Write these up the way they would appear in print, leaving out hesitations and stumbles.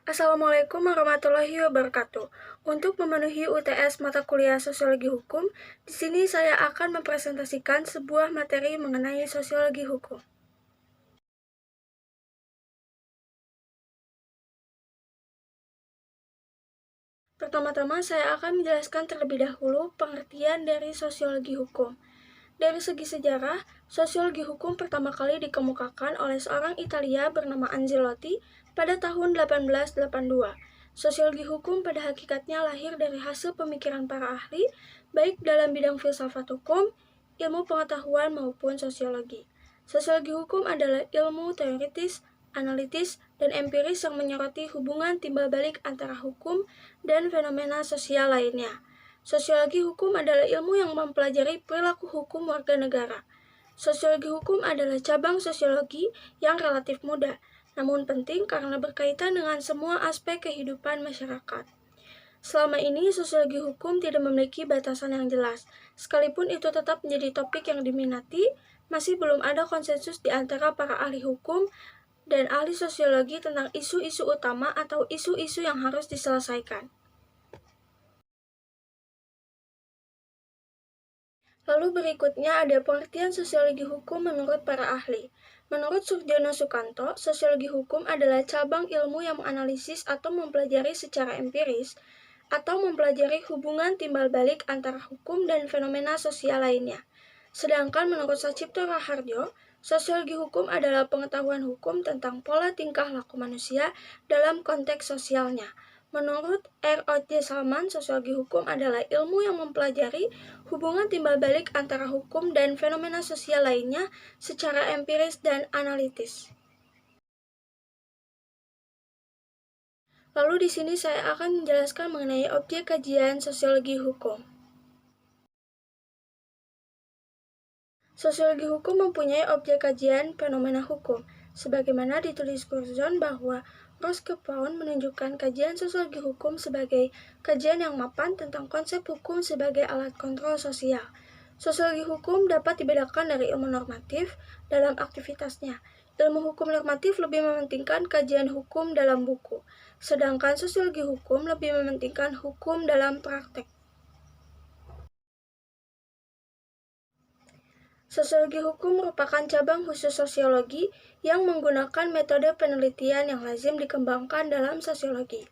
Assalamualaikum warahmatullahi wabarakatuh. Untuk memenuhi UTS mata kuliah Sosiologi Hukum, di sini saya akan mempresentasikan sebuah materi mengenai sosiologi hukum. Pertama-tama saya akan menjelaskan terlebih dahulu pengertian dari sosiologi hukum. Dari segi sejarah, sosiologi hukum pertama kali dikemukakan oleh seorang Italia bernama Angelotti pada tahun 1882. Sosiologi hukum pada hakikatnya lahir dari hasil pemikiran para ahli, baik dalam bidang filsafat hukum, ilmu pengetahuan maupun sosiologi. Sosiologi hukum adalah ilmu teoritis, analitis, dan empiris yang menyoroti hubungan timbal balik antara hukum dan fenomena sosial lainnya. Sosiologi hukum adalah ilmu yang mempelajari perilaku hukum warga negara. Sosiologi hukum adalah cabang sosiologi yang relatif muda, namun penting karena berkaitan dengan semua aspek kehidupan masyarakat. Selama ini, sosiologi hukum tidak memiliki batasan yang jelas. Sekalipun itu tetap menjadi topik yang diminati, masih belum ada konsensus di antara para ahli hukum dan ahli sosiologi tentang isu-isu utama atau isu-isu yang harus diselesaikan. Lalu berikutnya ada pengertian sosiologi hukum menurut para ahli. Menurut Surjono Sukanto, sosiologi hukum adalah cabang ilmu yang menganalisis atau mempelajari secara empiris atau mempelajari hubungan timbal balik antara hukum dan fenomena sosial lainnya. Sedangkan menurut Sacipto Raharjo, sosiologi hukum adalah pengetahuan hukum tentang pola tingkah laku manusia dalam konteks sosialnya. Menurut R.O.J. Salman, sosiologi hukum adalah ilmu yang mempelajari hubungan timbal balik antara hukum dan fenomena sosial lainnya secara empiris dan analitis. Lalu di sini saya akan menjelaskan mengenai objek kajian sosiologi hukum. Sosiologi hukum mempunyai objek kajian fenomena hukum, sebagaimana ditulis Curzon bahwa Roscoe Pound menunjukkan kajian sosiologi hukum sebagai kajian yang mapan tentang konsep hukum sebagai alat kontrol sosial. Sosiologi hukum dapat dibedakan dari ilmu normatif dalam aktivitasnya. Ilmu hukum normatif lebih mementingkan kajian hukum dalam buku, sedangkan sosiologi hukum lebih mementingkan hukum dalam praktek. Sosiologi hukum merupakan cabang khusus sosiologi yang menggunakan metode penelitian yang lazim dikembangkan dalam sosiologi.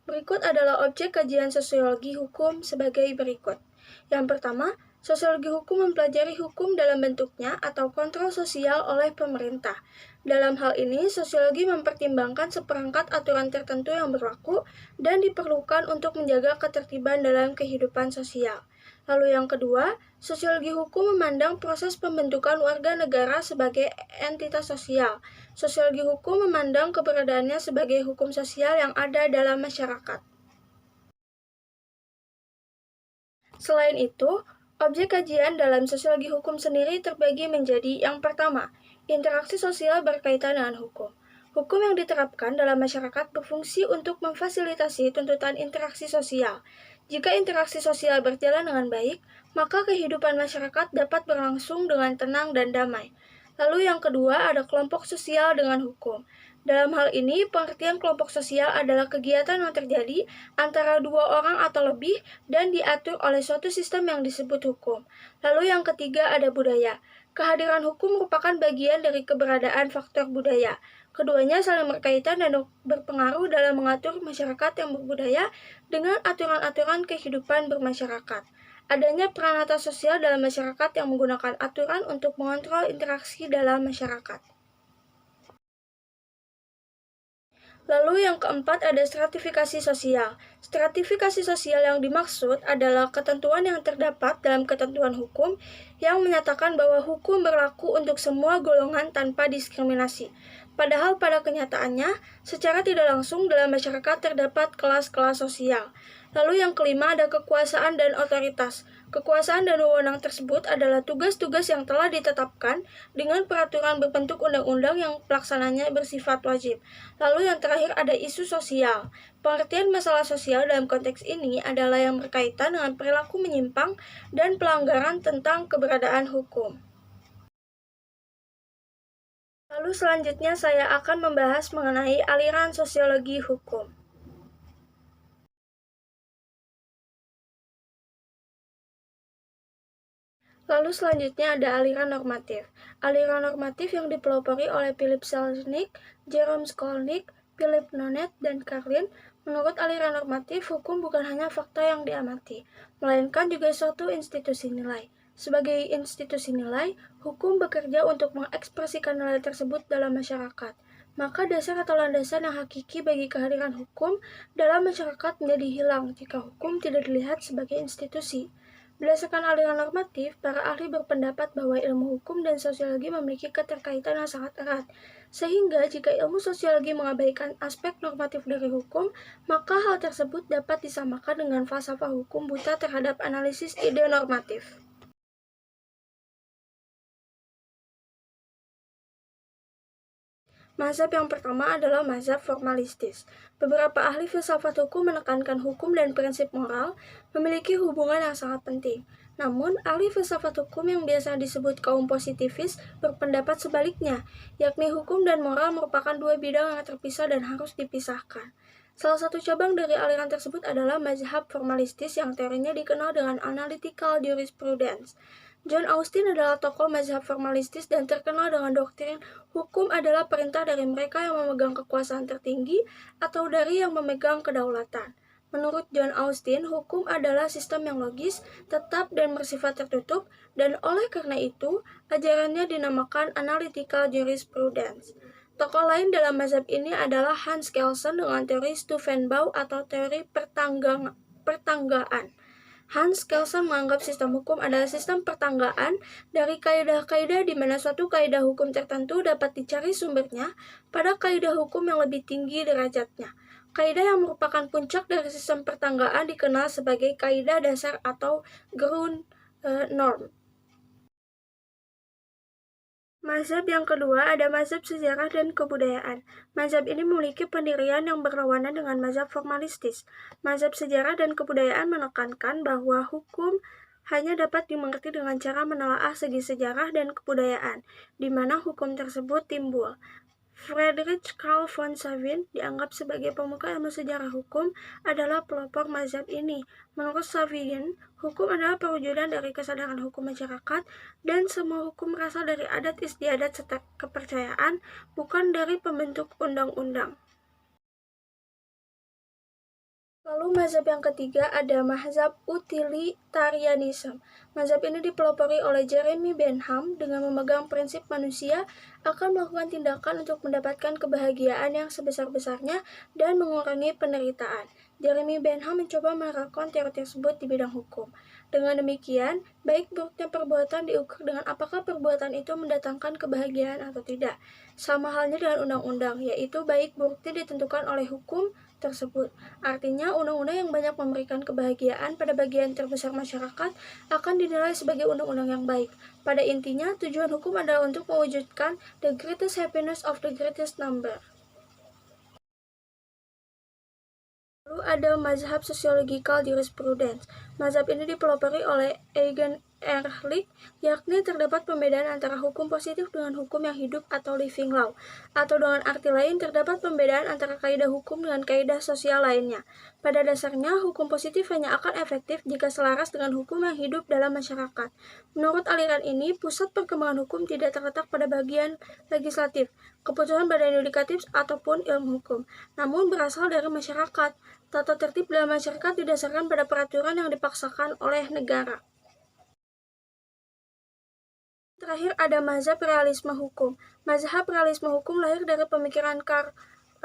Berikut adalah objek kajian sosiologi hukum sebagai berikut. Yang pertama, sosiologi hukum mempelajari hukum dalam bentuknya atau kontrol sosial oleh pemerintah. Dalam hal ini, sosiologi mempertimbangkan seperangkat aturan tertentu yang berlaku dan diperlukan untuk menjaga ketertiban dalam kehidupan sosial. Lalu yang kedua, sosiologi hukum memandang proses pembentukan warga negara sebagai entitas sosial. Sosiologi hukum memandang keberadaannya sebagai hukum sosial yang ada dalam masyarakat. Selain itu, objek kajian dalam sosiologi hukum sendiri terbagi menjadi yang pertama, interaksi sosial berkaitan dengan hukum. Hukum yang diterapkan dalam masyarakat berfungsi untuk memfasilitasi tuntutan interaksi sosial. Jika interaksi sosial berjalan dengan baik, maka kehidupan masyarakat dapat berlangsung dengan tenang dan damai. Lalu yang kedua ada kelompok sosial dengan hukum. Dalam hal ini, pengertian kelompok sosial adalah kegiatan yang terjadi antara dua orang atau lebih dan diatur oleh suatu sistem yang disebut hukum. Lalu yang ketiga ada budaya. Kehadiran hukum merupakan bagian dari keberadaan faktor budaya. Keduanya saling berkaitan dan berpengaruh dalam mengatur masyarakat yang berbudaya dengan aturan-aturan kehidupan bermasyarakat. Adanya peranata sosial dalam masyarakat yang menggunakan aturan untuk mengontrol interaksi dalam masyarakat. Lalu yang keempat ada stratifikasi sosial. Stratifikasi sosial yang dimaksud adalah ketentuan yang terdapat dalam ketentuan hukum yang menyatakan bahwa hukum berlaku untuk semua golongan tanpa diskriminasi. Padahal pada kenyataannya, secara tidak langsung dalam masyarakat terdapat kelas-kelas sosial. Lalu yang kelima ada kekuasaan dan otoritas. Kekuasaan dan wewenang tersebut adalah tugas-tugas yang telah ditetapkan dengan peraturan berbentuk undang-undang yang pelaksananya bersifat wajib. Lalu yang terakhir ada isu sosial. Pengertian masalah sosial dalam konteks ini adalah yang berkaitan dengan perilaku menyimpang dan pelanggaran tentang keberadaan hukum. Lalu selanjutnya saya akan membahas mengenai aliran sosiologi hukum. Lalu selanjutnya ada aliran normatif. Aliran normatif yang dipelopori oleh Philip Selznick, Jerome Skolnick, Philip Nonet, dan Carlin. Menurut aliran normatif, hukum bukan hanya fakta yang diamati, melainkan juga suatu institusi nilai. Sebagai institusi nilai, hukum bekerja untuk mengekspresikan nilai tersebut dalam masyarakat. Maka dasar atau landasan yang hakiki bagi kehadiran hukum dalam masyarakat menjadi hilang jika hukum tidak dilihat sebagai institusi. Berdasarkan aliran normatif, para ahli berpendapat bahwa ilmu hukum dan sosiologi memiliki keterkaitan yang sangat erat, sehingga jika ilmu sosiologi mengabaikan aspek normatif dari hukum, maka hal tersebut dapat disamakan dengan falsafah hukum buta terhadap analisis ide normatif. Mazhab yang pertama adalah mazhab formalistis. Beberapa ahli filsafat hukum menekankan hukum dan prinsip moral memiliki hubungan yang sangat penting. Namun, ahli filsafat hukum yang biasa disebut kaum positivis berpendapat sebaliknya, yakni hukum dan moral merupakan dua bidang yang terpisah dan harus dipisahkan. Salah satu cabang dari aliran tersebut adalah mazhab formalistis yang teorinya dikenal dengan analytical jurisprudence. John Austin adalah tokoh mazhab formalistis dan terkenal dengan doktrin hukum adalah perintah dari mereka yang memegang kekuasaan tertinggi atau dari yang memegang kedaulatan. Menurut John Austin, hukum adalah sistem yang logis, tetap, dan bersifat tertutup, dan oleh karena itu, ajarannya dinamakan analytical jurisprudence. Tokoh lain dalam mazhab ini adalah Hans Kelsen dengan teori Stufenbau atau teori pertanggaan. Hans Kelsen menganggap sistem hukum adalah sistem pertanggaan dari kaidah-kaidah di mana suatu kaidah hukum tertentu dapat dicari sumbernya pada kaidah hukum yang lebih tinggi derajatnya. Kaidah yang merupakan puncak dari sistem pertanggaan dikenal sebagai kaidah dasar atau Grundnorm. Mazhab yang kedua ada mazhab sejarah dan kebudayaan. Mazhab ini memiliki pendirian yang berlawanan dengan mazhab formalistis. Mazhab sejarah dan kebudayaan menekankan bahwa hukum hanya dapat dimengerti dengan cara menelaah segi sejarah dan kebudayaan, di mana hukum tersebut timbul. Friedrich Karl von Savin dianggap sebagai pemuka ilmu sejarah hukum adalah pelopor mazhab ini. Menurut Savin, hukum adalah perwujudan dari kesadaran hukum masyarakat dan semua hukum berasal dari adat istiadat serta kepercayaan, bukan dari pembentuk undang-undang. Lalu mazhab yang ketiga ada mazhab utilitarianism. Mazhab ini dipelopori oleh Jeremy Bentham dengan memegang prinsip manusia akan melakukan tindakan untuk mendapatkan kebahagiaan yang sebesar-besarnya dan mengurangi penderitaan. Jeremy Bentham mencoba menerapkan teori tersebut di bidang hukum. Dengan demikian, baik buruknya perbuatan diukur dengan apakah perbuatan itu mendatangkan kebahagiaan atau tidak. Sama halnya dengan undang-undang, yaitu baik buruknya ditentukan oleh hukum tersebut. Artinya, undang-undang yang banyak memberikan kebahagiaan pada bagian terbesar masyarakat akan dinilai sebagai undang-undang yang baik. Pada intinya, tujuan hukum adalah untuk mewujudkan the greatest happiness of the greatest number. Lalu ada mazhab sociological jurisprudence. Mazhab ini dipelopori oleh Eugen Ehrlich, yakni terdapat pembedaan antara hukum positif dengan hukum yang hidup atau living law. Atau dengan arti lain, terdapat pembedaan antara kaidah hukum dengan kaidah sosial lainnya. Pada dasarnya, hukum positif hanya akan efektif jika selaras dengan hukum yang hidup dalam masyarakat. Menurut aliran ini, pusat perkembangan hukum tidak terletak pada bagian legislatif, keputusan badan yudikatif, ataupun ilmu hukum, namun berasal dari masyarakat. Tata tertib dalam masyarakat didasarkan pada peraturan yang dipaksakan oleh negara. Terakhir ada mazhab realisme hukum. Mazhab realisme hukum lahir dari pemikiran Karl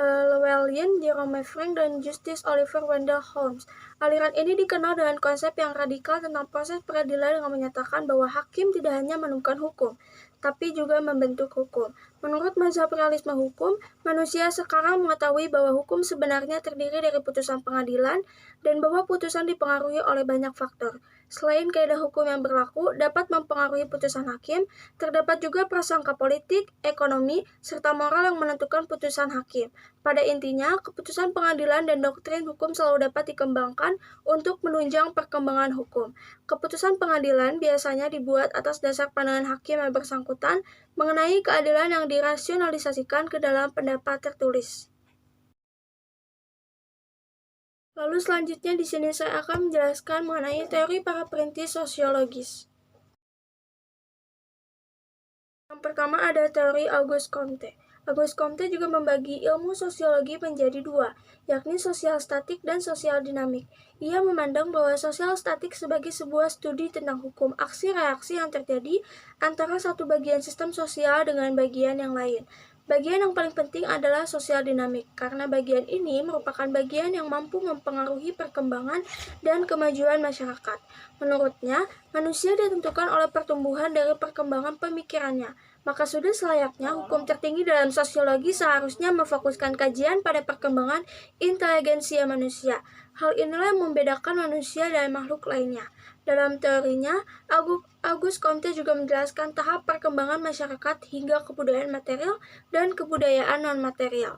Llewellyn, Jerome Frank, dan Justice Oliver Wendell Holmes. Aliran ini dikenal dengan konsep yang radikal tentang proses peradilan dengan menyatakan bahwa hakim tidak hanya menemukan hukum, tapi juga membentuk hukum. Menurut mazhab realisme hukum, manusia sekarang mengetahui bahwa hukum sebenarnya terdiri dari putusan pengadilan dan bahwa putusan dipengaruhi oleh banyak faktor. Selain kaidah hukum yang berlaku dapat mempengaruhi putusan hakim, terdapat juga prasangka politik, ekonomi, serta moral yang menentukan putusan hakim. Pada intinya, keputusan pengadilan dan doktrin hukum selalu dapat dikembangkan untuk menunjang perkembangan hukum. Keputusan pengadilan biasanya dibuat atas dasar pandangan hakim yang bersangkutan mengenai keadilan yang dirasionalisasikan ke dalam pendapat tertulis. Lalu selanjutnya di sini saya akan menjelaskan mengenai teori para perintis sosiologis. Yang pertama ada teori Auguste Comte. Auguste Comte juga membagi ilmu sosiologi menjadi dua, yakni sosial statik dan sosial dinamik. Ia memandang bahwa sosial statik sebagai sebuah studi tentang hukum aksi-reaksi yang terjadi antara satu bagian sistem sosial dengan bagian yang lain. Bagian yang paling penting adalah sosial dinamik, karena bagian ini merupakan bagian yang mampu mempengaruhi perkembangan dan kemajuan masyarakat. Menurutnya, manusia ditentukan oleh pertumbuhan dari perkembangan pemikirannya. Maka sudah selayaknya hukum tertinggi dalam sosiologi seharusnya memfokuskan kajian pada perkembangan inteligensia manusia. Hal inilah yang membedakan manusia dari makhluk lainnya. Dalam teorinya, Auguste Comte juga menjelaskan tahap perkembangan masyarakat hingga kebudayaan material dan kebudayaan non-material.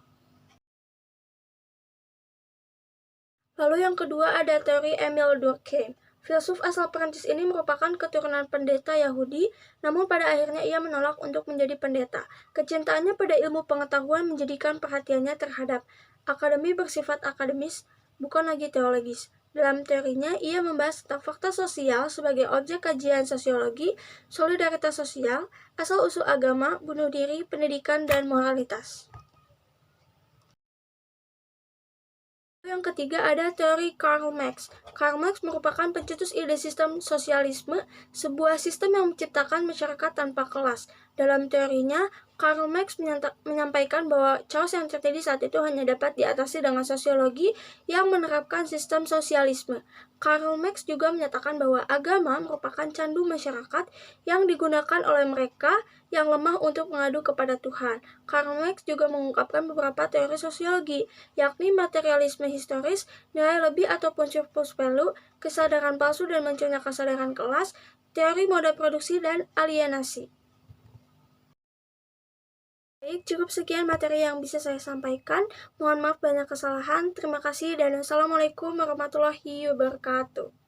Lalu yang kedua ada teori Emile Durkheim. Filsuf asal Prancis ini merupakan keturunan pendeta Yahudi, namun pada akhirnya ia menolak untuk menjadi pendeta. Kecintaannya pada ilmu pengetahuan menjadikan perhatiannya terhadap akademi bersifat akademis, bukan lagi teologis. Dalam teorinya, ia membahas tentang fakta sosial sebagai objek kajian sosiologi, solidaritas sosial, asal-usul agama, bunuh diri, pendidikan, dan moralitas. Yang ketiga ada teori Karl Marx. Karl Marx merupakan pencetus ide sistem sosialisme, sebuah sistem yang menciptakan masyarakat tanpa kelas. Dalam teorinya, Karl Marx menyampaikan bahwa chaos yang terjadi saat itu hanya dapat diatasi dengan sosiologi yang menerapkan sistem sosialisme. Karl Marx juga menyatakan bahwa agama merupakan candu masyarakat yang digunakan oleh mereka yang lemah untuk mengadu kepada Tuhan. Karl Marx juga mengungkapkan beberapa teori sosiologi, yakni materialisme historis, nilai lebih ataupun surplus value, kesadaran palsu dan munculnya kesadaran kelas, teori moda produksi, dan alienasi. Baik, cukup sekian materi yang bisa saya sampaikan. Mohon maaf banyak kesalahan. Terima kasih dan wassalamualaikum warahmatullahi wabarakatuh.